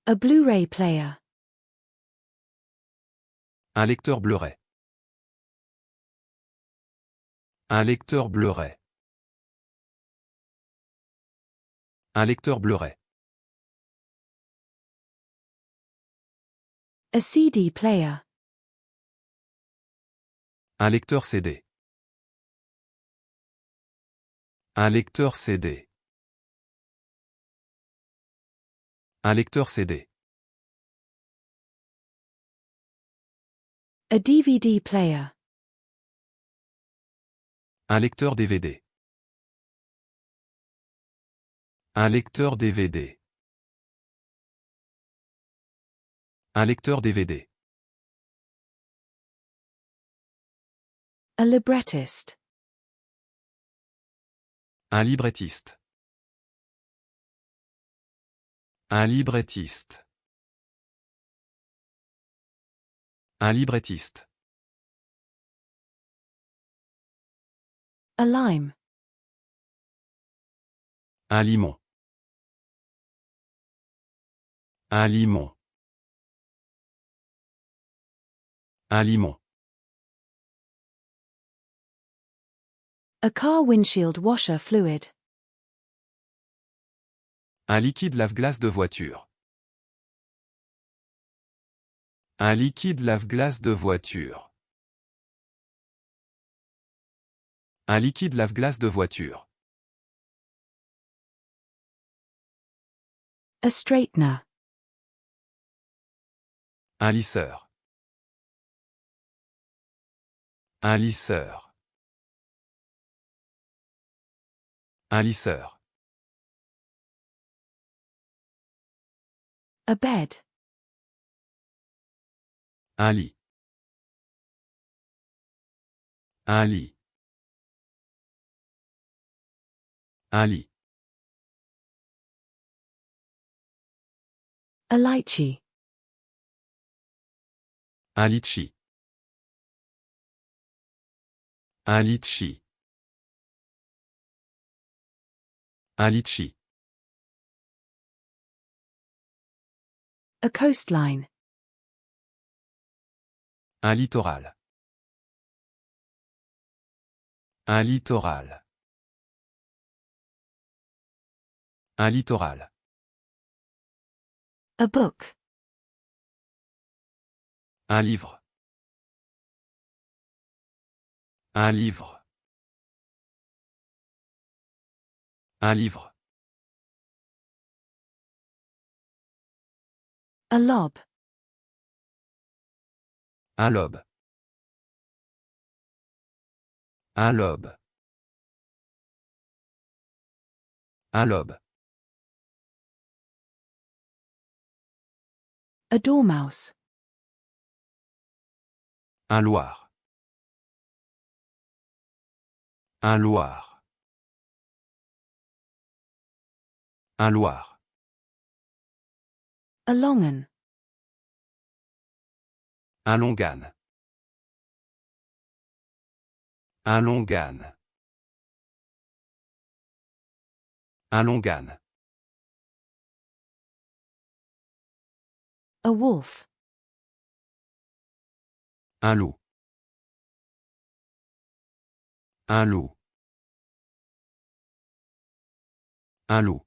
A Blu-ray player. Un lecteur Blu-ray. Un lecteur Blu-ray. Un lecteur Blu-ray. A CD player. Un lecteur CD. Un lecteur CD. Un lecteur CD. A DVD player. Un lecteur DVD. Un lecteur DVD. Un lecteur DVD. A librettist. Un librettiste. Un librettiste. Un librettiste. A lime. Un limon. Un limon. Un limon. A car windshield washer fluid. Un liquide lave-glace de voiture. Un liquide lave-glace de voiture. Un liquide lave-glace de voiture. A straightener. Un lisseur. Un lisseur. Un lisseur. A bed. Un lit. Un lit. Un lit. A lychee. Un litchi. Un litchi. Un litchi. A coastline. Un littoral. Un littoral. Un littoral. A book. Un livre. Un livre. Un livre. A lob. Un lobe. Un lobe. Un lobe. A dormouse. Un loir. Un loir. Un loir. A longan. Un longan. Un longan. Un longan. A wolf. Un loup. Un loup. Un loup.